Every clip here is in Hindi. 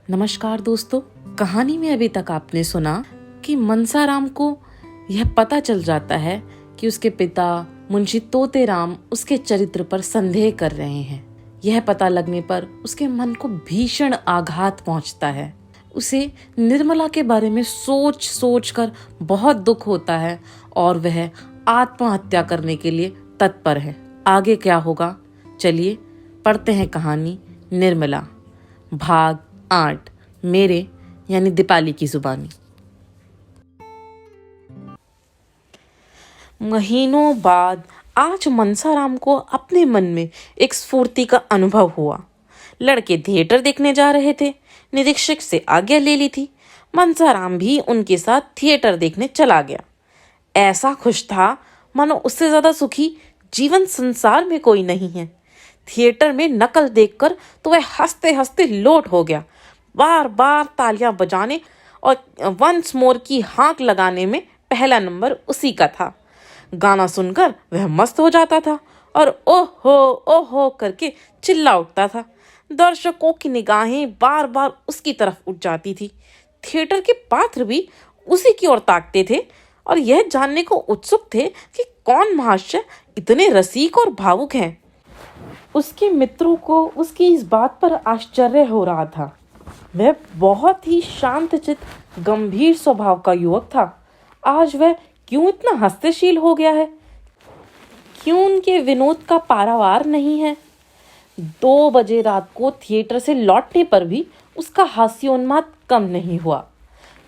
नमस्कार दोस्तों। कहानी में अभी तक आपने सुना कि मनसाराम को यह पता चल जाता है कि उसके पिता मुंशी तोतेराम उसके चरित्र पर संदेह कर रहे हैं। यह पता लगने पर उसके मन को भीषण आघात पहुंचता है। उसे निर्मला के बारे में सोच सोच कर बहुत दुख होता है और वह आत्महत्या करने के लिए तत्पर है। आगे क्या होगा, चलिए पढ़ते हैं कहानी निर्मला भाग 8 मेरे यानी दीपाली की जुबानी। महीनों बाद आज मनसाराम को अपने मन में एक स्फूर्ति का अनुभव हुआ। लड़के थिएटर देखने जा रहे थे। निरीक्षक से आज्ञा ले ली थी। मनसाराम भी उनके साथ थिएटर देखने चला गया। ऐसा खुश था मानो उससे ज्यादा सुखी जीवन संसार में कोई नहीं है। थिएटर में नकल देखकर तो वह हंसते हंसते लोट हो गया। बार बार तालियां बजाने और वंस मोर की हाक लगाने में पहला नंबर उसी का था। गाना सुनकर वह मस्त हो जाता था और ओहो करके चिल्ला उठता था। दर्शकों की निगाहें बार बार उसकी तरफ उठ जाती थी। थिएटर के पात्र भी उसी की ओर ताकते थे और यह जानने को उत्सुक थे कि कौन महाशय इतने रसिक और भावुक हैं। उसके मित्रों को उसकी इस बात पर आश्चर्य हो रहा था। वह बहुत ही शांतचित्त गंभीर स्वभाव का युवक था। आज वह क्यों इतना हस्तशील हो गया है? क्यों उनके विनोद का पारावार नहीं है? 2 बजे रात को थिएटर से लौटने पर भी उसका हास्योन्माद कम नहीं हुआ।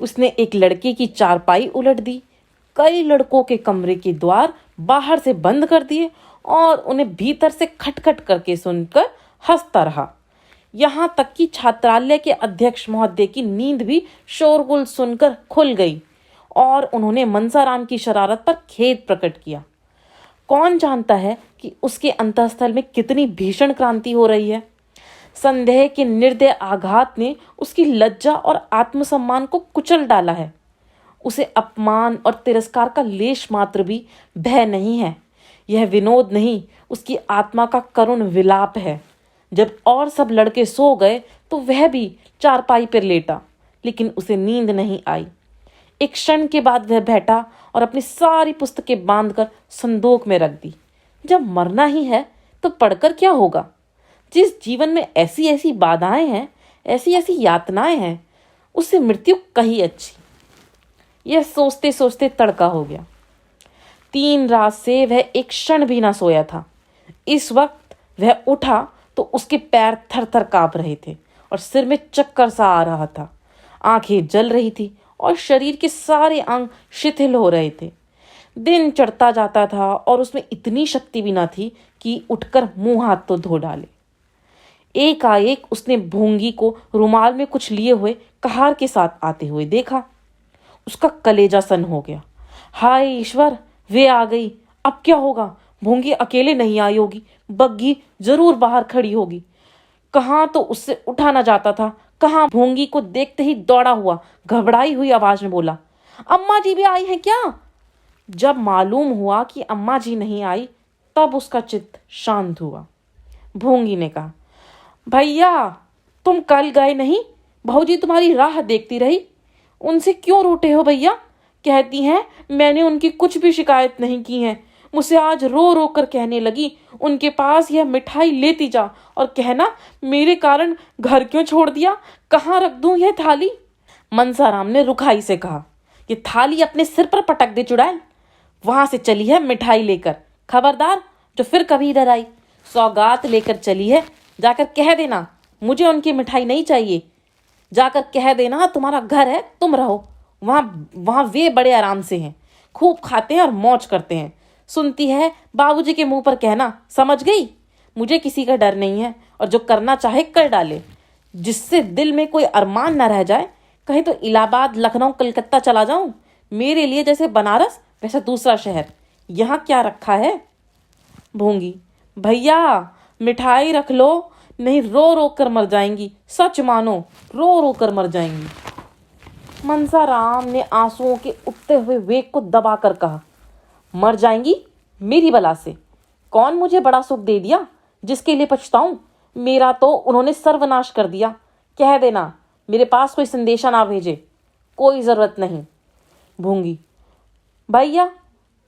उसने एक लड़के की चारपाई उलट दी, कई लड़कों के कमरे के द्वार बाहर से बंद कर दिए और उन्हें भीतर से खटखट करके सुनकर हंसता रहा। यहाँ तक कि छात्रालय के अध्यक्ष महोदय की नींद भी शोरगुल सुनकर खुल गई और उन्होंने मनसाराम की शरारत पर खेद प्रकट किया। कौन जानता है कि उसके अंतःस्थल में कितनी भीषण क्रांति हो रही है। संदेह के निर्दय आघात ने उसकी लज्जा और आत्मसम्मान को कुचल डाला है। उसे अपमान और तिरस्कार का लेश मात्र भी भय नहीं है। यह विनोद नहीं, उसकी आत्मा का करुण विलाप है। जब और सब लड़के सो गए तो वह भी चारपाई पर लेटा, लेकिन उसे नींद नहीं आई। एक क्षण के बाद वह बैठा और अपनी सारी पुस्तकें बांधकर संदूक में रख दी। जब मरना ही है तो पढ़कर क्या होगा? जिस जीवन में ऐसी ऐसी बाधाएं हैं, ऐसी ऐसी यातनाएं हैं, उससे मृत्यु कहीं अच्छी। यह सोचते सोचते तड़का हो गया। 3 रात से वह एक क्षण भी ना सोया था। इस वक्त वह उठा तो उसके पैर थर थर कांप रहे थे और सिर में चक्कर सा आ रहा था। आंखें जल रही थी और शरीर के सारे अंग शिथिल हो रहे थे। दिन चढ़ता जाता था और उसमें इतनी शक्ति भी न थी कि उठकर मुंह हाथ तो धो डाले। एकाएक उसने भोंगी को रुमाल में कुछ लिए हुए कहार के साथ आते हुए देखा। उसका कलेजा सन हो गया। हाय ईश्वर, वे आ गई। अब क्या होगा? भोंगी अकेले नहीं आई होगी, बग्घी जरूर बाहर खड़ी होगी। कहाँ तो उससे उठा ना जाता था, कहाँ भोंगी को देखते ही दौड़ा हुआ घबराई हुई आवाज में बोला, अम्मा जी भी आई हैं क्या? जब मालूम हुआ कि अम्मा जी नहीं आई तब उसका चित्त शांत हुआ। भोंगी ने कहा, भैया तुम कल गए नहीं? भौजी तुम्हारी राह देखती रही। उनसे क्यों रूठे हो भैया? कहती हैं मैंने उनकी कुछ भी शिकायत नहीं की है। मुझसे आज रो रो कर कहने लगी, उनके पास यह मिठाई लेती जा और कहना मेरे कारण घर क्यों छोड़ दिया, कहाँ रख दूं यह थाली? मनसाराम ने रुखाई से कहा, ये थाली अपने सिर पर पटक दे चुड़ैल। वहां से चली है मिठाई लेकर। खबरदार जो फिर कभी इधर आई, सौगात लेकर चली है। जाकर कह देना मुझे उनकी मिठाई नहीं चाहिए। जाकर कह देना तुम्हारा घर है, तुम रहो। वहां वे बड़े आराम से हैं, खूब खाते हैं और मौज करते हैं। सुनती है बाबूजी के मुंह पर कहना, समझ गई? मुझे किसी का डर नहीं है और जो करना चाहे कर डाले। जिससे दिल में कोई अरमान न रह जाए। कहीं तो इलाहाबाद, लखनऊ, कलकत्ता चला जाऊं। मेरे लिए जैसे बनारस वैसे दूसरा शहर। यहाँ क्या रखा है? भोंगी, भैया मिठाई रख लो, नहीं रो रो कर मर जाएंगी। सच मानो रो रो कर मर जाएंगी। मनसाराम ने आंसुओं के उठते हुए वेग को दबाकर कहा, मर जाएंगी मेरी बला से? कौन मुझे बड़ा सुख दे दिया जिसके लिए पछताऊं? मेरा तो उन्होंने सर्वनाश कर दिया। कह देना मेरे पास कोई संदेशा ना भेजे, कोई ज़रूरत नहीं। भूंगी, भैया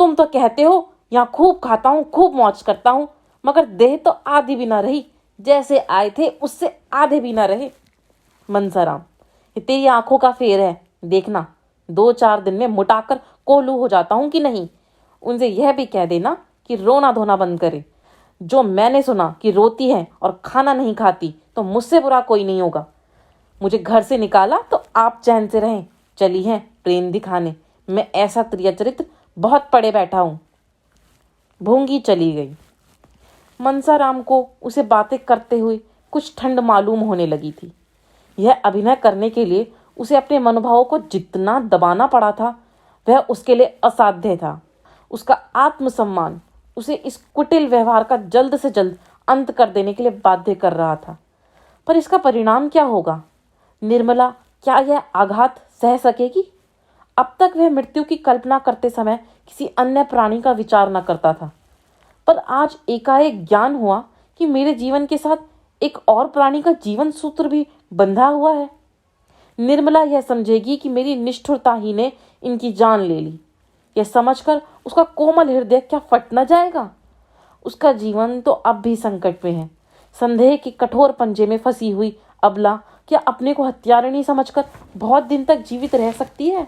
तुम तो कहते हो यहाँ खूब खाता हूँ, खूब मौज करता हूँ, मगर देह तो आधी भी ना रही, जैसे आए थे उससे आधे भी ना रहे। मनसाराम, ये तेरी आंखों का फेर है, देखना 2-4 दिन में मुटाकर कोल्हू हो जाता हूँ कि नहीं। उनसे यह भी कह देना कि रोना धोना बंद करे। जो मैंने सुना कि रोती है और खाना नहीं खाती तो मुझसे बुरा कोई नहीं होगा। मुझे घर से निकाला तो आप चैन से रहें, चली हैं प्रेम दिखाने। मैं ऐसा त्रिया चरित्र बहुत पड़े बैठा हूँ। भूंगी चली गई। मनसाराम को उसे बातें करते हुए कुछ ठंड मालूम होने लगी थी। यह अभिनय करने के लिए उसे अपने मनोभावों को जितना दबाना पड़ा था वह उसके लिए असाध्य था। उसका आत्मसम्मान उसे इस कुटिल व्यवहार का जल्द से जल्द अंत कर देने के लिए बाध्य कर रहा था। पर इसका परिणाम क्या होगा? निर्मला क्या यह आघात सह सकेगी? अब तक वह मृत्यु की कल्पना करते समय किसी अन्य प्राणी का विचार न करता था, पर आज एकाएक ज्ञान हुआ कि मेरे जीवन के साथ एक और प्राणी का जीवन सूत्र भी बंधा हुआ है। निर्मला यह समझेगी कि मेरी निष्ठुरता ही ने इनकी जान ले ली। यह समझकर उसका कोमल हृदय क्या फट न जाएगा? उसका जीवन तो अब भी संकट में है। संदेह के कठोर पंजे में फंसी हुई अबला क्या अपने को हत्यारिणी समझकर बहुत दिन तक जीवित रह सकती है?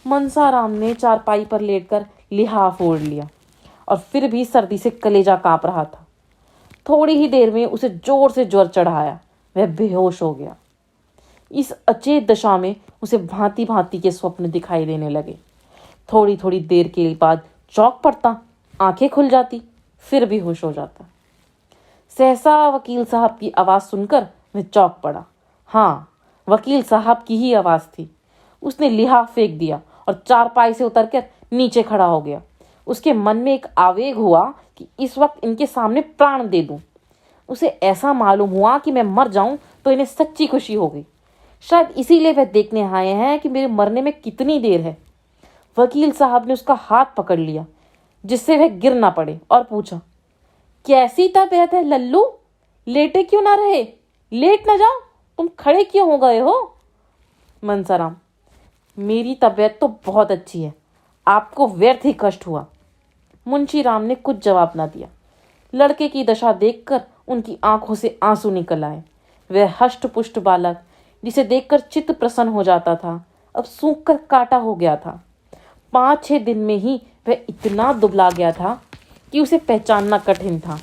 मनसाराम ने चारपाई पर लेटकर लिहाफ ओढ़ लिया और फिर भी सर्दी से कलेजा कांप रहा था। थोड़ी ही देर में उसे जोर से ज्वर चढ़ाया, वह बेहोश हो गया। इस अचेत दशा में उसे भांति भांति के स्वप्न दिखाई देने लगे। थोड़ी थोड़ी देर के बाद चौंक पड़ता, आंखें खुल जाती, फिर भी होश हो जाता। सहसा वकील साहब की आवाज़ सुनकर वह चौंक पड़ा। हाँ, वकील साहब की ही आवाज़ थी। उसने लिहाफ फेंक दिया और चारपाई से उतरकर नीचे खड़ा हो गया। उसके मन में एक आवेग हुआ कि इस वक्त इनके सामने प्राण दे दूं। उसे ऐसा मालूम हुआ कि मैं मर जाऊं तो इन्हें सच्ची खुशी होगी। शायद इसीलिए वह देखने आए हैं कि मेरे मरने में कितनी देर है। वकील साहब ने उसका हाथ पकड़ लिया जिससे वह गिर ना पड़े और पूछा, कैसी तबीयत है लल्लू? लेटे क्यों ना रहे? लेट ना जाओ, तुम खड़े क्यों हो गए हो? मनसाराम, मेरी तबीयत तो बहुत अच्छी है, आपको व्यर्थ ही कष्ट हुआ। मुंशी राम ने कुछ जवाब ना दिया। लड़के की दशा देखकर उनकी आंखों से आंसू निकल आए। वह हष्ट पुष्ट बालक जिसे देखकर चित्त प्रसन्न हो जाता था अब सूख कर काटा हो गया था। 5-6 दिन में ही वह इतना दुबला गया था कि उसे पहचानना कठिन था।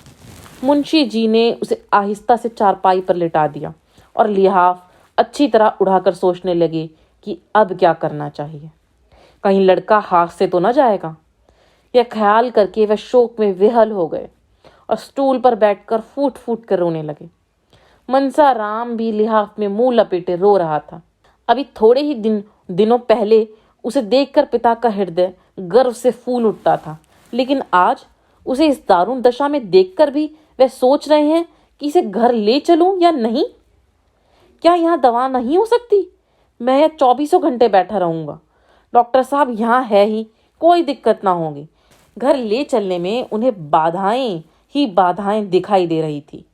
मुंशी जी ने उसे आहिस्ता से चारपाई पर लिटा दिया और लिहाफ अच्छी तरह उड़ाकर सोचने लगे कि अब क्या करना चाहिए। कहीं लड़का हाथ से तो न जाएगा। यह ख्याल करके वह शोक में विहल हो गए और स्टूल पर बैठकर फूट फूट कर रोने लगे। मनसाराम भी लिहाफ में मुंह लपेटे रो रहा था। अभी थोड़े ही दिनों पहले उसे देखकर पिता का हृदय गर्व से फूल उठता था, लेकिन आज उसे इस दारुण दशा में देखकर भी वह सोच रहे हैं कि इसे घर ले चलूं या नहीं। क्या यहाँ दवा नहीं हो सकती? मैं यहाँ 24 घंटे बैठा रहूंगा। डॉक्टर साहब यहाँ है ही, कोई दिक्कत ना होगी। घर ले चलने में उन्हें बाधाएं ही बाधाएं दिखाई दे रही थी।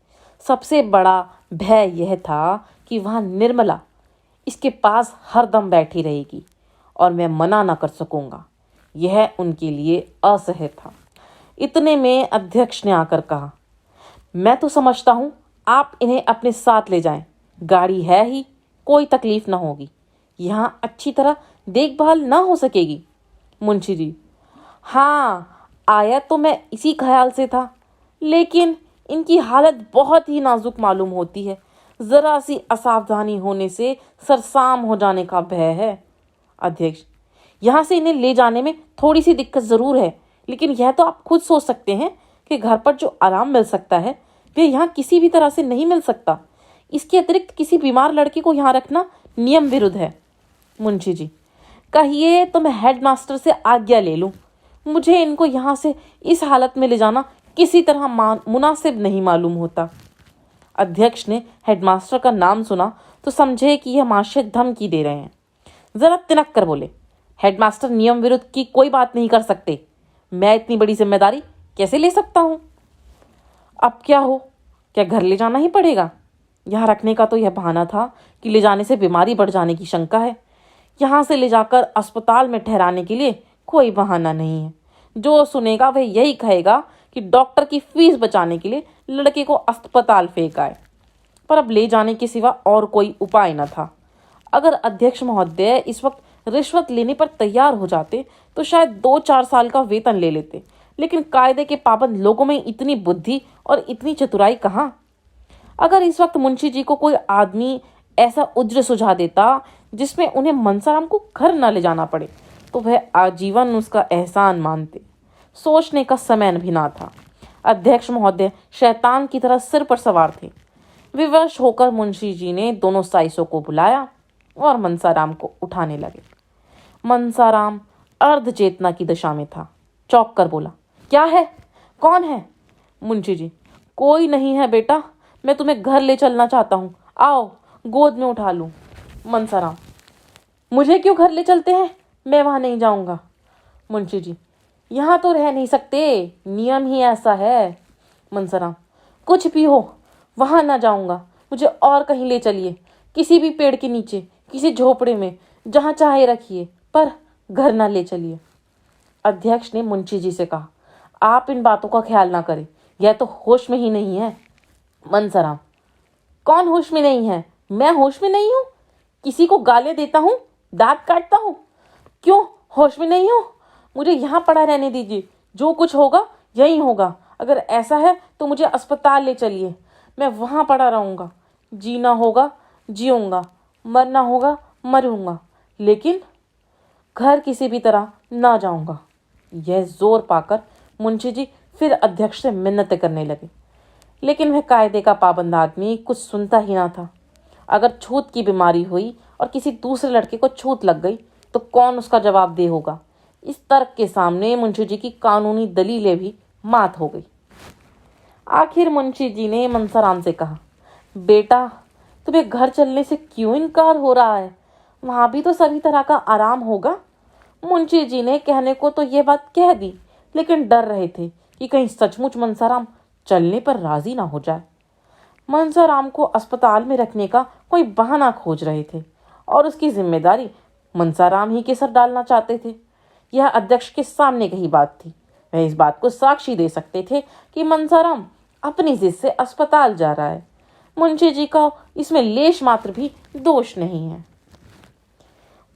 सबसे बड़ा भय यह था कि वहाँ निर्मला इसके पास हरदम बैठी रहेगी और मैं मना न कर सकूंगा। यह उनके लिए असह्य था। इतने में अध्यक्ष ने आकर कहा, मैं तो समझता हूँ आप इन्हें अपने साथ ले जाएं। गाड़ी है ही, कोई तकलीफ न होगी। यहाँ अच्छी तरह देखभाल न हो सकेगी। मुंशी जी, हाँ, आया तो मैं इसी ख्याल से था, लेकिन इनकी हालत बहुत ही नाजुक मालूम होती है। जरा सी असावधानी होने से सरसाम हो जाने का भय है। अध्यक्ष, यहाँ से इन्हें ले जाने में थोड़ी सी दिक्कत ज़रूर है, लेकिन यह तो आप खुद सोच सकते हैं कि घर पर जो आराम मिल सकता है वह यहाँ किसी भी तरह से नहीं मिल सकता। इसके अतिरिक्त किसी बीमार लड़के को यहाँ रखना नियम विरुद्ध है। मुंशी जी, कहिए तो मैं हेडमास्टर से आज्ञा ले लूँ। मुझे इनको यहाँ से इस हालत में ले जाना किसी तरह मुनासिब नहीं मालूम होता। अध्यक्ष ने हेडमास्टर का नाम सुना तो समझे कि यह महाशय धमकी दे रहे हैं। जरा तिनक कर बोले, हेडमास्टर नियम विरुद्ध की कोई बात नहीं कर सकते। मैं इतनी बड़ी जिम्मेदारी कैसे ले सकता हूँ? अब क्या हो, क्या घर ले जाना ही पड़ेगा? यहाँ रखने का तो यह बहाना था कि ले जाने से बीमारी बढ़ जाने की शंका है। यहाँ से ले जाकर अस्पताल में ठहराने के लिए कोई बहाना नहीं है। जो सुनेगा वह यही कहेगा कि डॉक्टर की फीस बचाने के लिए लड़के को अस्पताल फेंक आए। पर अब ले जाने के सिवा और कोई उपाय न था। अगर अध्यक्ष महोदय इस वक्त रिश्वत लेने पर तैयार हो जाते तो शायद 2-4 साल का वेतन ले लेते, लेकिन कायदे के पाबंद लोगों में इतनी बुद्धि और इतनी चतुराई कहाँ। अगर इस वक्त मुंशी जी को कोई आदमी ऐसा उज्र सुझा देता जिसमें उन्हें मनसाराम को घर न ले जाना पड़े तो वह आजीवन उसका एहसान मानते। सोचने का समय भी ना था। अध्यक्ष महोदय शैतान की तरह सिर पर सवार थे। विवश होकर मुंशी जी ने दोनों साइसों को बुलाया और मनसाराम को उठाने लगे। मनसाराम अर्ध चेतना की दशा में था। चौंक कर बोला, क्या है? कौन है? मुंशी जी, कोई नहीं है बेटा, मैं तुम्हें घर ले चलना चाहता हूँ, आओ गोद में उठा लूँ। मनसाराम, मुझे क्यों घर ले चलते हैं? मैं वहाँ नहीं जाऊँगा। मुंशी जी, यहाँ तो रह नहीं सकते, नियम ही ऐसा है। मनसाराम, कुछ भी हो वहाँ ना जाऊँगा, मुझे और कहीं ले चलिए, किसी भी पेड़ के नीचे, किसी झोपड़े में, जहाँ चाहे रखिए, पर घर ना ले चलिए। अध्यक्ष ने मुंशी जी से कहा, आप इन बातों का ख्याल ना करें, यह तो होश में ही नहीं है। मनसाराम, कौन होश में नहीं है? मैं होश में नहीं हूँ? किसी को गालियाँ देता हूँ, दांत काटता हूँ? क्यों होश में नहीं हूँ? मुझे यहाँ पड़ा रहने दीजिए, जो कुछ होगा यही होगा। अगर ऐसा है तो मुझे अस्पताल ले चलिए, मैं वहाँ पड़ा रहूँगा। जीना होगा जीऊँगा, मरना होगा मरूँगा, लेकिन घर किसी भी तरह ना जाऊँगा। यह जोर पाकर मुंशी जी फिर अध्यक्ष से मिन्नतें करने लगे, लेकिन वह कायदे का पाबंद आदमी कुछ सुनता ही ना था। अगर छूत की बीमारी हुई और किसी दूसरे लड़के को छूत लग गई तो कौन उसका जवाब दे होगा। इस तर्क के सामने मुंशी जी की कानूनी दलीलें भी मात हो गई। आखिर मुंशी जी ने मनसाराम से कहा, बेटा तुम्हें घर चलने से क्यों इनकार हो रहा है? वहाँ भी तो सभी तरह का आराम होगा। मुंशी जी ने कहने को तो ये बात कह दी, लेकिन डर रहे थे कि कहीं सचमुच मनसाराम चलने पर राजी ना हो जाए। मनसाराम को अस्पताल में रखने का कोई बहाना खोज रहे थे और उसकी जिम्मेदारी मनसाराम ही के सर डालना चाहते थे। यह अध्यक्ष के सामने कही बात थी। वह इस बात को साक्षी दे सकते थे कि मनसाराम अपनी जिद से अस्पताल जा रहा है। मुंशी जी का इसमें लेश मात्र भी दोष नहीं है।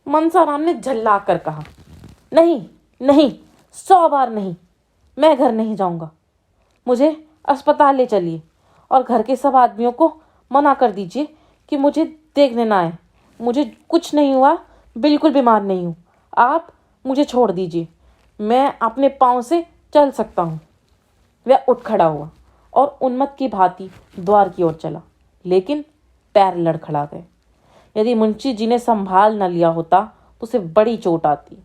मनसाराम ने झल्ला कर कहा, नहीं नहीं, 100 बार नहीं, मैं घर नहीं जाऊंगा। मुझे अस्पताल ले चलिए और घर के सब आदमियों को मना कर दीजिए कि मुझे देखने ना आए। मुझे कुछ नहीं हुआ, बिल्कुल बीमार नहीं हूँ। आप मुझे छोड़ दीजिए, मैं अपने पाँव से चल सकता हूँ। वह उठ खड़ा हुआ और उन्मत्त की भांति द्वार की ओर चला, लेकिन पैर लड़खड़ा गए। यदि मुंशी जी ने संभाल न लिया होता तो उसे बड़ी चोट आती।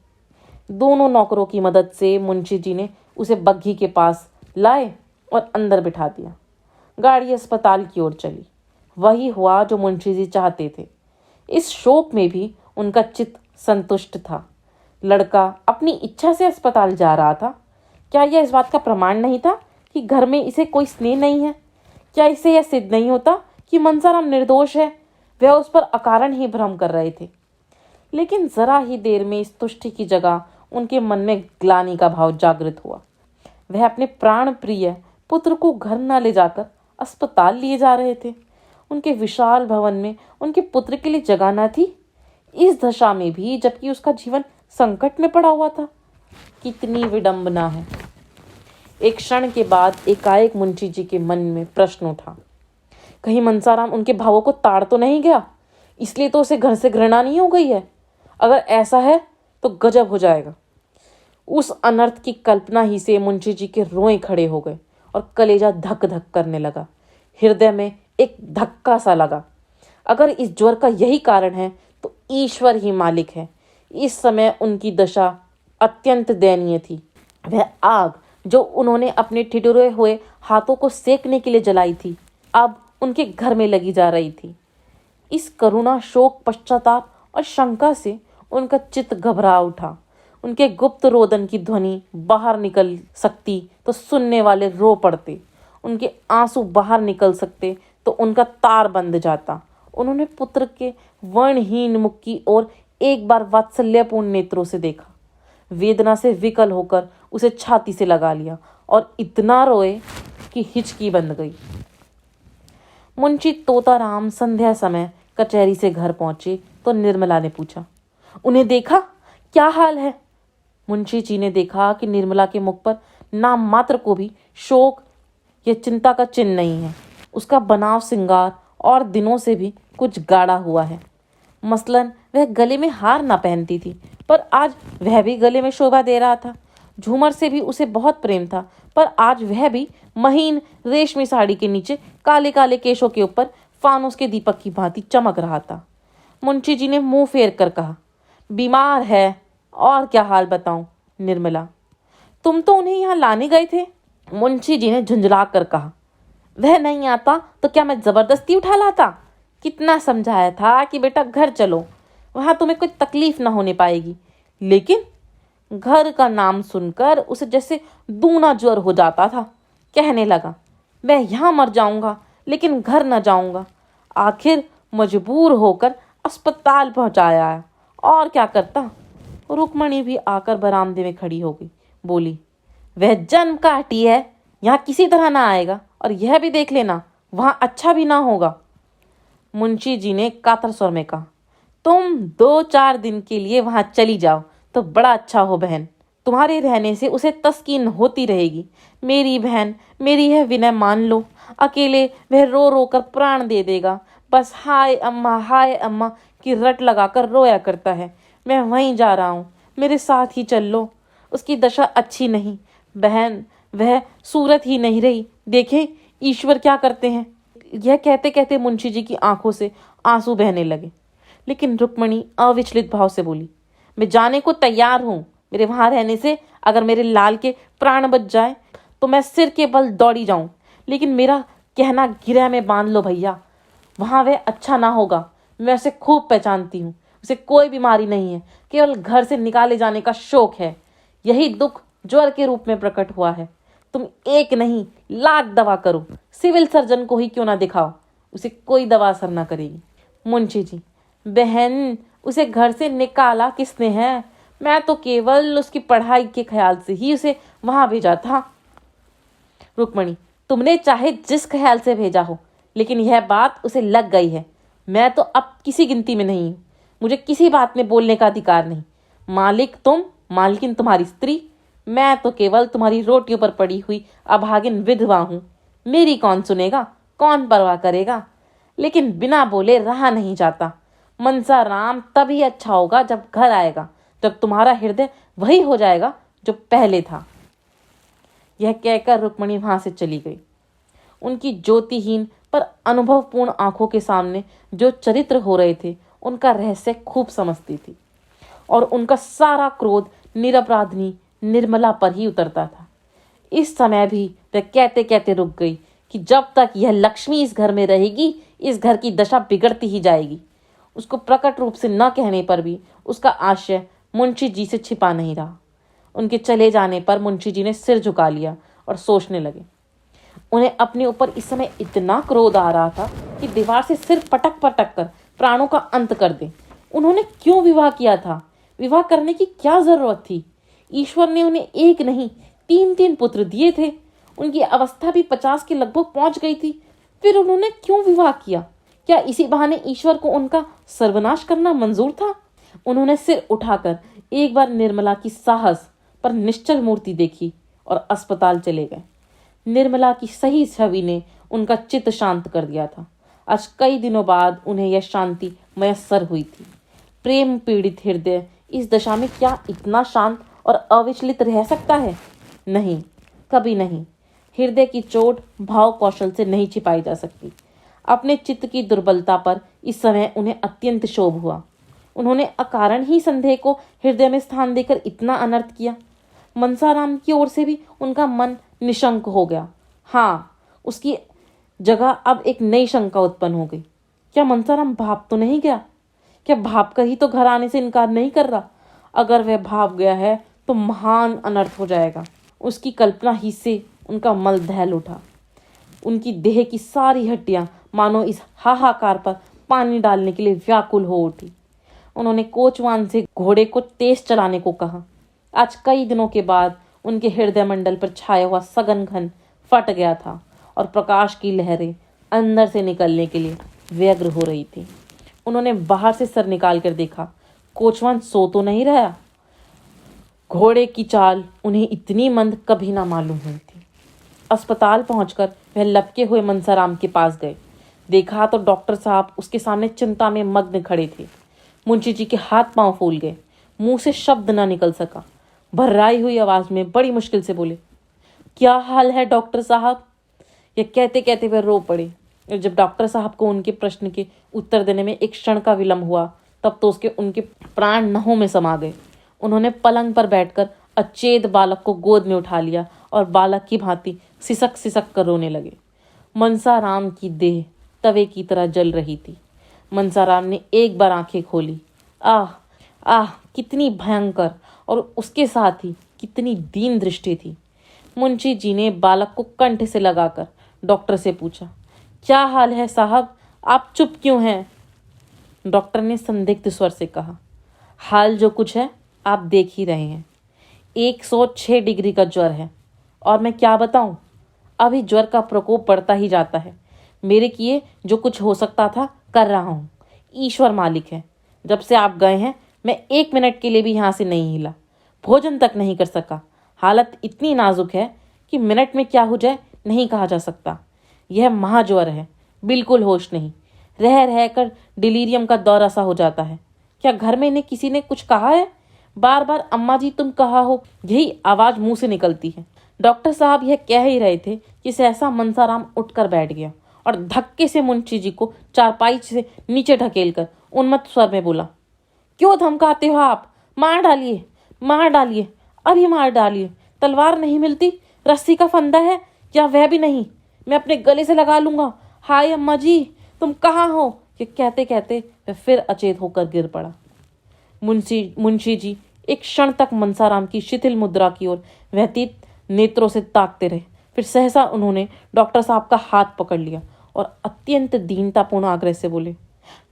दोनों नौकरों की मदद से मुंशी जी ने उसे बग्घी के पास लाए और अंदर बिठा दिया। गाड़ी अस्पताल की ओर चली। वही हुआ जो मुंशी जी चाहते थे। इस शोक में भी उनका चित्त संतुष्ट था। लड़का अपनी इच्छा से अस्पताल जा रहा था। क्या यह इस बात का प्रमाण नहीं था कि घर में इसे कोई स्नेह नहीं है? क्या इससे यह सिद्ध नहीं होता कि मनसाराम निर्दोष है? वह उस पर अकारण ही भ्रम कर रहे थे। लेकिन जरा ही देर में इस तुष्टि की जगह उनके मन में ग्लानि का भाव जागृत हुआ। वह अपने प्राण प्रिय पुत्र को घर न ले जाकर अस्पताल लिए जा रहे थे। उनके विशाल भवन में उनके पुत्र के लिए जगह न थी, इस दशा में भी, जबकि उसका जीवन संकट में पड़ा हुआ था। कितनी विडंबना है। एक क्षण के बाद एकाएक मुंशी जी के मन में प्रश्न उठा, कहीं मनसाराम उनके भावों को ताड़ तो नहीं गया, इसलिए तो उसे घर से घृणा नहीं हो गई है। अगर ऐसा है तो गजब हो जाएगा। उस अनर्थ की कल्पना ही से मुंशी जी के रोए खड़े हो गए और कलेजा धक धक करने लगा। हृदय में एक धक्का सा लगा। अगर इस ज्वर का यही कारण है तो ईश्वर ही मालिक है। इस समय उनकी दशा अत्यंत दयनीय थी। वह आग जो उन्होंने अपने ठिठुरे हुए हाथों को सेकने के लिए जलाई थी, अब उनके घर में लगी जा रही थी। इस करुणा, शोक, पश्चाताप और शंका से उनका चित्त घबरा उठा। उनके गुप्त रोदन की ध्वनि बाहर निकल सकती तो सुनने वाले रो पड़ते। उनके आंसू बाहर निकल सकते तो उनका तार बंध जाता। उन्होंने पुत्र के वर्णहीन मुख की ओर एक बार वात्सल्यपूर्ण नेत्रों से देखा, वेदना से विकल होकर उसे छाती से लगा लिया और इतना रोए कि हिचकी बंध गई। मुंशी तोताराम संध्या समय कचहरी से घर पहुंचे तो निर्मला ने पूछा, उन्हें देखा? क्या हाल है? मुंशी जी ने देखा कि निर्मला के मुख पर नाम मात्र को भी शोक या चिंता का चिन्ह नहीं है। उसका बनाव श्रृंगार और दिनों से भी कुछ गाढ़ा हुआ है। मसलन वह गले में हार ना पहनती थी, पर आज वह भी गले में शोभा दे रहा था। झूमर से भी उसे बहुत प्रेम था, पर आज वह भी महीन रेशमी साड़ी के नीचे काले काले केशों के ऊपर फानुस के दीपक की भांति चमक रहा था। मुंशी जी ने मुंह फेर कर कहा, बीमार है, और क्या हाल बताऊं निर्मला? तुम तो उन्हें यहाँ लाने गए थे। मुंशी जी ने झुंझला कर कहा, वह नहीं आता तो क्या मैं जबरदस्ती उठा लाता? कितना समझाया था कि बेटा घर चलो, वहां तुम्हें कोई तकलीफ ना होने पाएगी, लेकिन घर का नाम सुनकर उसे जैसे दूना ज्वर हो जाता था। कहने लगा, मैं यहाँ मर जाऊंगा लेकिन घर न जाऊंगा। आखिर मजबूर होकर अस्पताल पहुंचाया, और क्या करता। रुक्मणी भी आकर बरामदे में खड़ी हो गई, बोली, वह जन्म का हठी है, यहाँ किसी तरह ना आएगा, और यह भी देख लेना वहां अच्छा भी ना होगा। मुंशी जी ने कातर स्वर में कहा, तुम 2-4 दिन के लिए वहां चली जाओ तो बड़ा अच्छा हो बहन। तुम्हारे रहने से उसे तस्कीन होती रहेगी। मेरी बहन, मेरी यह विनय मान लो। अकेले वह रो रो कर प्राण दे देगा। बस हाय अम्मा की रट लगाकर रोया करता है। मैं वहीं जा रहा हूँ, मेरे साथ ही चल लो। उसकी दशा अच्छी नहीं बहन, वह सूरत ही नहीं रही। देखें ईश्वर क्या करते हैं। यह कहते कहते मुंशी जी की आंखों से आंसू बहने लगे, लेकिन रुक्मणी अविचलित भाव से बोली, मैं जाने को तैयार हूँ। मेरे वहां रहने से अगर मेरे लाल के प्राण बच जाए तो मैं सिर के बल दौड़ी जाऊं, लेकिन मेरा कहना गिरह में बांध लो भैया। वहां वह अच्छा ना होगा। मैं उसे खूब पहचानती हूँ। उसे कोई बीमारी नहीं है, केवल घर से निकाले जाने का शौक है। यही दुख ज्वर के रूप में प्रकट हुआ है। तुम एक नहीं लाख दवा करो, सिविल सर्जन को ही क्यों ना दिखाओ, उसे कोई दवा असर ना करेगी। मुंशी जी, बहन उसे घर से निकाला किसने है? मैं तो केवल उसकी पढ़ाई के ख्याल से ही उसे वहां भेजा था। रुक्मणी, तुमने चाहे जिस ख्याल से भेजा हो, लेकिन यह बात उसे लग गई है। मैं तो अब किसी गिनती में नहीं हूँ। मुझे किसी बात में बोलने का अधिकार नहीं। मालिक तुम, मालकिन तुम्हारी स्त्री। मैं तो केवल तुम्हारी रोटियों पर पड़ी हुई अभागिन विधवा हूँ। मेरी कौन सुनेगा, कौन परवाह करेगा? लेकिन बिना बोले रहा नहीं जाता। मनसा राम तभी अच्छा होगा जब घर आएगा, जब तुम्हारा हृदय वही हो जाएगा जो पहले था। यह कहकर रुक्मणी वहां से चली गई। उनकी ज्योतिहीन पर अनुभवपूर्ण आंखों के सामने जो चरित्र हो रहे थे, उनका रहस्य खूब समझती थी, और उनका सारा क्रोध निरपराधनी निर्मला पर ही उतरता था। इस समय भी वह कहते कहते रुक गई कि जब तक यह लक्ष्मी इस घर में रहेगी, इस घर की दशा बिगड़ती ही जाएगी। उसको प्रकट रूप से न कहने पर भी उसका आशय मुंशी जी से छिपा नहीं रहा। उनके चले जाने पर मुंशी जी ने सिर झुका लिया और सोचने लगे। उन्हें अपने ऊपर इस समय इतना क्रोध आ रहा था कि दीवार से सिर पटक पटक कर प्राणों का अंत कर दे। उन्होंने क्यों विवाह किया था? विवाह करने की क्या जरूरत थी? ईश्वर ने उन्हें एक नहीं 3-3 पुत्र दिए थे। उनकी अवस्था भी 50 के लगभग पहुंच गई थी। फिर उन्होंने क्यों विवाह किया? क्या इसी बहाने ईश्वर को उनका सर्वनाश करना मंजूर था? उन्होंने सिर उठाकर एक बार निर्मला की साहस पर निश्चल मूर्ति देखी और अस्पताल चले गए। निर्मला की सही छवि ने उनका चित्त शांत कर दिया था। आज कई दिनों बाद उन्हें यह शांति मयस्सर हुई थी। प्रेम पीड़ित हृदय इस दशा में क्या इतना शांत और अविचलित रह सकता है? नहीं, कभी नहीं। हृदय की चोट भाव कौशल से नहीं छिपाई जा सकती। अपने चित्त की दुर्बलता पर इस समय उन्हें अत्यंत क्षोभ हुआ। उन्होंने अकारण ही संदेह को हृदय में स्थान देकर इतना अनर्थ किया। मनसाराम की ओर से भी उनका मन निशंक हो गया। हाँ, उसकी जगह अब एक नई शंका उत्पन्न हो गई। क्या मनसाराम भाप तो नहीं गया? क्या भाप कर ही तो घर आने से इनकार नहीं कर रहा? अगर वह भाप गया है तो महान अनर्थ हो जाएगा। उसकी कल्पना ही से उनका मल दहल उठा। उनकी देह की सारी हड्डियां मानो इस हाहाकार पर पानी डालने के लिए व्याकुल हो उठी। उन्होंने कोचवान से घोड़े को तेज चलाने को कहा। आज कई दिनों के बाद उनके हृदय मंडल पर छाया हुआ सघन घन फट गया था और प्रकाश की लहरें अंदर से निकलने के लिए व्यग्र हो रही थी। उन्होंने बाहर से सर निकाल कर देखा, कोचवान सो तो नहीं रहा। घोड़े की चाल उन्हें इतनी मंद कभी ना मालूम हुई थी। अस्पताल पहुंचकर वह लपके हुए मनसाराम के पास गए। देखा तो डॉक्टर साहब उसके सामने चिंता में मग्न खड़े थे। मुंशी जी के हाथ पांव फूल गए, मुंह से शब्द ना निकल सका। भर्राई हुई आवाज में बड़ी मुश्किल से बोले, क्या हाल है डॉक्टर साहब? यह कहते कहते वह रो पड़े। और जब डॉक्टर साहब को उनके प्रश्न के उत्तर देने में एक क्षण का विलंब हुआ, तब तो उनके प्राण नहों में समा गए। उन्होंने पलंग पर बैठकर अचेत बालक को गोद में उठा लिया और बालक की भांति सिसक सिसक कर रोने लगे। मनसाराम की देह तवे की तरह जल रही थी। मनसाराम ने एक बार आंखें खोली। आह आह, कितनी भयंकर और उसके साथ ही कितनी दीन दृष्टि थी। मुंशी जी ने बालक को कंठ से लगाकर डॉक्टर से पूछा, क्या हाल है साहब, आप चुप क्यों हैं? डॉक्टर ने संदिग्ध स्वर से कहा, हाल जो कुछ है आप देख ही रहे हैं। 106 डिग्री का ज्वर है और मैं क्या बताऊं, अभी ज्वर का प्रकोप बढ़ता ही जाता है। मेरे किए जो कुछ हो सकता था कर रहा हूं। ईश्वर मालिक है, जब से आप गए हैं मैं 1 मिनट के लिए भी यहाँ से नहीं हिला, भोजन तक नहीं कर सका। हालत इतनी नाजुक है कि मिनट में क्या हो जाए नहीं कहा जा सकता। यह महाज्वर है, बिल्कुल होश नहीं, रह रह कर डिलीरियम का दौरा सा हो जाता है। क्या घर में इन्हें किसी ने कुछ कहा है? बार बार अम्मा जी तुम कहा हो, यही आवाज मुंह से निकलती है। डॉक्टर साहब यह कह ही रहे थे कि सहसा मनसाराम उठकर बैठ गया और धक्के से मुंशी जी को चारपाई से नीचे ढकेलकर उन्मत्त स्वर में बोला, क्यों धमकाते हो आप? मार डालिए, मार डालिए, अभी मार डालिए। तलवार नहीं मिलती, रस्सी का फंदा है, या वह भी नहीं, मैं अपने गले से लगा लूंगा। हाय अम्मा जी, तुम कहाँ हो? ये कहते कहते वह फिर अचेत होकर गिर पड़ा। मुंशी जी एक क्षण तक मनसाराम की शिथिल मुद्रा की ओर व्यतीत नेत्रों से ताकते रहे। फिर सहसा उन्होंने डॉक्टर साहब का हाथ पकड़ लिया और अत्यंत दीनतापूर्ण आग्रह से बोले,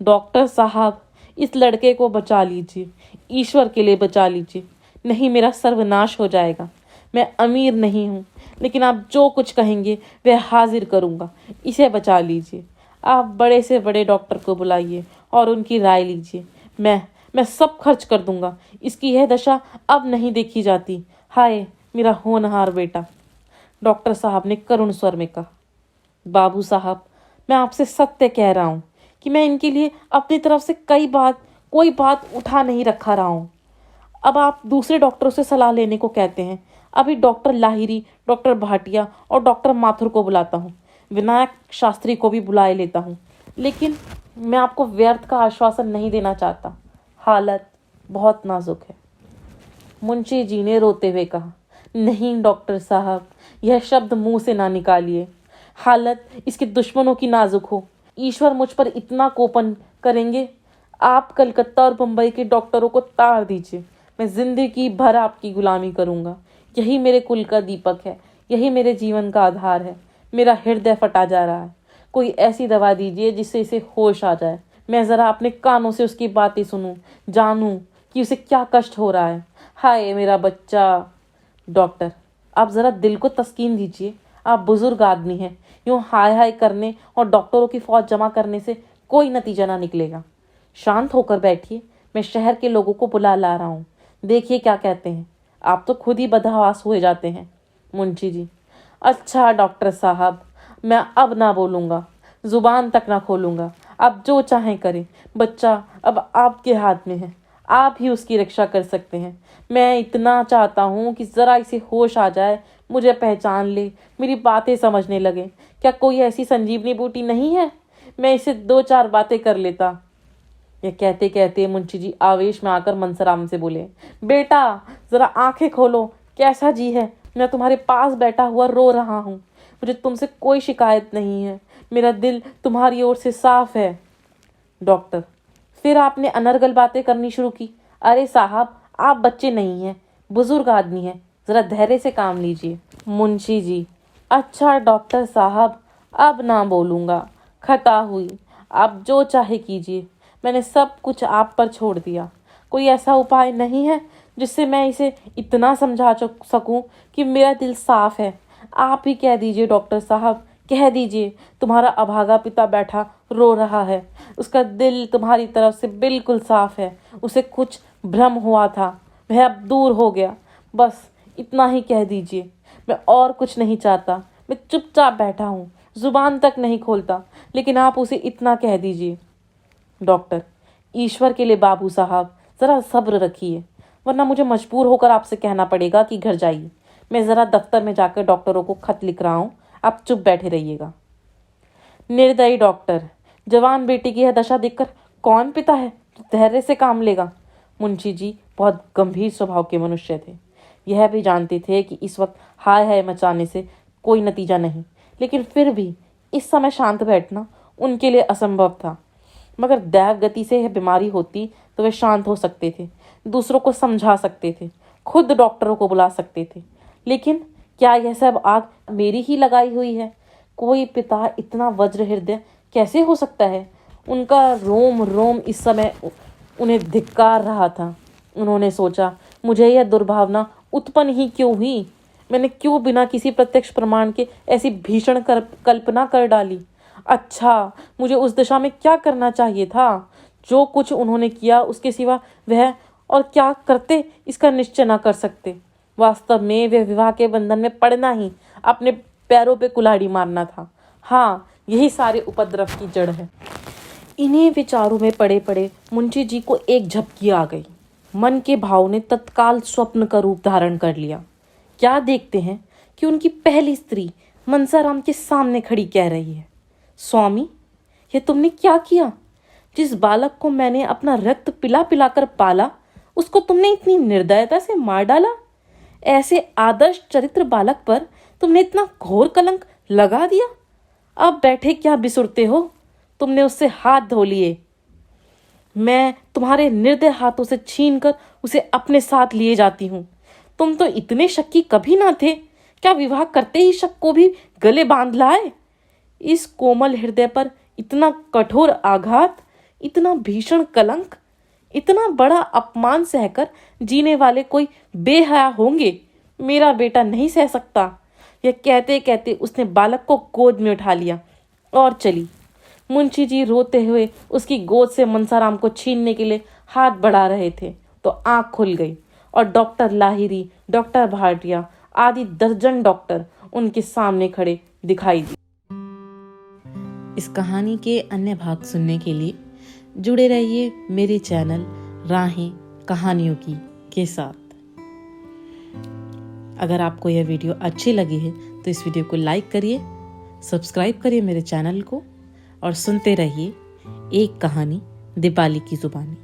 डॉक्टर साहब, इस लड़के को बचा लीजिए, ईश्वर के लिए बचा लीजिए, नहीं मेरा सर्वनाश हो जाएगा। मैं अमीर नहीं हूँ, लेकिन आप जो कुछ कहेंगे वह हाजिर करूँगा, इसे बचा लीजिए। आप बड़े से बड़े डॉक्टर को बुलाइए और उनकी राय लीजिए। मैं सब खर्च कर दूंगा। इसकी यह दशा अब नहीं देखी जाती। हाय मेरा होनहार बेटा। डॉक्टर साहब ने करुण स्वर में कहा, बाबू साहब, मैं आपसे सत्य कह रहा हूँ कि मैं इनके लिए अपनी तरफ से कोई बात उठा नहीं रखा रहा हूँ। अब आप दूसरे डॉक्टरों से सलाह लेने को कहते हैं। अभी डॉक्टर लाहिरी, डॉक्टर भाटिया और डॉक्टर माथुर को बुलाता हूँ, विनायक शास्त्री को भी बुलाए लेता हूँ, लेकिन मैं आपको व्यर्थ का आश्वासन नहीं देना चाहता। हालत बहुत नाजुक है। मुंशी जी ने रोते हुए कहा, नहीं डॉक्टर साहब, यह शब्द मुंह से ना निकालिए। हालत इसके दुश्मनों की नाजुक हो, ईश्वर मुझ पर इतना कोपन करेंगे। आप कलकत्ता और मुंबई के डॉक्टरों को ताड़ दीजिए, मैं जिंदगी भर आपकी गुलामी करूंगा। यही मेरे कुल का दीपक है, यही मेरे जीवन का आधार है। मेरा हृदय फटा जा रहा है, कोई ऐसी दवा दीजिए जिससे इसे होश आ जाए। मैं जरा अपने कानों से उसकी बातें सुनूं, जानूं कि उसे क्या कष्ट हो रहा है। हाय मेरा बच्चा। डॉक्टर, आप जरा दिल को तस्कीन दीजिए, आप बुजुर्ग आदमी हैं। यूं हाय हाय करने और डॉक्टरों की फौज जमा करने से कोई नतीजा ना निकलेगा। शांत होकर बैठिए, मैं शहर के लोगों को बुला ला रहा हूँ, देखिए क्या कहते हैं। आप तो खुद ही बदहवास हुए जाते हैं। मुंशी जी, अच्छा डॉक्टर साहब, मैं अब ना बोलूँगा, जुबान तक ना खोलूँगा। आप जो चाहें करें, बच्चा अब आपके हाथ में है, आप ही उसकी रक्षा कर सकते हैं। मैं इतना चाहता हूँ कि ज़रा इसे होश आ जाए, मुझे पहचान ले, मेरी बातें समझने लगे। क्या कोई ऐसी संजीवनी बूटी नहीं है? मैं इसे 2-4 बातें कर लेता। यह कहते कहते मुंशी जी आवेश में आकर मनसाराम से बोले, बेटा ज़रा आंखें खोलो, कैसा जी है? मैं तुम्हारे पास बैठा हुआ रो रहा हूँ, मुझे तुमसे कोई शिकायत नहीं है, मेरा दिल तुम्हारी ओर से साफ है। डॉक्टर, फिर आपने अनर्गल बातें करनी शुरू की। अरे साहब, आप बच्चे नहीं हैं, बुजुर्ग आदमी हैं, ज़रा धैर्य से काम लीजिए। मुंशी जी, अच्छा डॉक्टर साहब, अब ना बोलूँगा, खता हुई। आप जो चाहे कीजिए, मैंने सब कुछ आप पर छोड़ दिया। कोई ऐसा उपाय नहीं है जिससे मैं इसे इतना समझा सकूं कि मेरा दिल साफ है? आप ही कह दीजिए डॉक्टर साहब, कह दीजिए। तुम्हारा अभागा पिता बैठा रो रहा है, उसका दिल तुम्हारी तरफ से बिल्कुल साफ है। उसे कुछ भ्रम हुआ था, वह अब दूर हो गया। बस इतना ही कह दीजिए, मैं और कुछ नहीं चाहता। मैं चुपचाप बैठा हूँ, जुबान तक नहीं खोलता, लेकिन आप उसे इतना कह दीजिए। डॉक्टर, ईश्वर के लिए बाबू साहब ज़रा सब्र रखिए, वरना मुझे मजबूर होकर आपसे कहना पड़ेगा कि घर जाइए। मैं ज़रा दफ्तर में जाकर डॉक्टरों को खत लिख रहा हूँ, आप चुप बैठे रहिएगा। निर्दयी डॉक्टर, जवान बेटी की यह दशा देखकर कौन पिता है जो धैर्य से काम लेगा? मुंशी जी बहुत गंभीर स्वभाव के मनुष्य थे। यह भी जानते थे कि इस वक्त हाय हाय मचाने से कोई नतीजा नहीं, लेकिन फिर भी इस समय शांत बैठना उनके लिए असंभव था। मगर दैव गति से यह बीमारी होती तो वे शांत हो सकते थे, दूसरों को समझा सकते थे, खुद डॉक्टरों को बुला सकते थे। लेकिन क्या यह सब आग मेरी ही लगाई हुई है? कोई पिता इतना वज्र हृदय कैसे हो सकता है? उनका रोम रोम इस समय उन्हें धिक्कार रहा था। उन्होंने सोचा, मुझे यह दुर्भावना उत्पन्न ही क्यों हुई? मैंने क्यों बिना किसी प्रत्यक्ष प्रमाण के ऐसी भीषण कल्पना कर डाली? अच्छा, मुझे उस दिशा में क्या करना चाहिए था? जो कुछ उन्होंने किया उसके सिवा वह और क्या करते इसका निश्चय न कर सकते। वास्तव में वह विवाह के बंधन में पड़ना ही अपने पैरों पे कुल्हाड़ी मारना था। हाँ, यही सारे उपद्रव की जड़ है। इन्हीं विचारों में पड़े पड़े मुंशी जी को एक झपकी आ गई। मन के भाव ने तत्काल स्वप्न का रूप धारण कर लिया। क्या देखते हैं कि उनकी पहली स्त्री मनसाराम के सामने खड़ी कह रही है, स्वामी, यह तुमने क्या किया? जिस बालक को मैंने अपना रक्त पिला पिलाकर पाला, उसको तुमने इतनी निर्दयता से मार डाला। ऐसे आदर्श चरित्र बालक पर तुमने इतना घोर कलंक लगा दिया। अब बैठे क्या बिसुरते हो? तुमने उससे हाथ धो लिए, मैं तुम्हारे निर्दय हाथों से छीनकर उसे अपने साथ लिए जाती हूँ। तुम तो इतने शक्की कभी ना थे। क्या विवाह करते ही शक को भी गले बांध लाए? इस कोमल हृदय पर इतना कठोर आघात, इतना भीषण कलंक, इतना बड़ा अपमान सहकर जीने वाले कोई बेहया होंगे? मेरा बेटा नहीं सह सकता। यह कहते कहते उसने बालक को गोद में उठा लिया और चली। मुंशी जी रोते हुए उसकी गोद से मनसाराम को छीनने के लिए हाथ बढ़ा रहे थे तो आंख खुल गई और डॉक्टर लाहिरी, डॉक्टर भाटिया आदि दर्जन डॉक्टर उनके सामने खड़े दिखाई दिए। इस कहानी के अन्य भाग सुनने के लिए जुड़े रहिए मेरे चैनल राहें कहानियों की के साथ। अगर आपको यह वीडियो अच्छी लगी है तो इस वीडियो को लाइक करिए, सब्सक्राइब करिए मेरे चैनल को और सुनते रहिए एक कहानी दीपाली की जुबानी।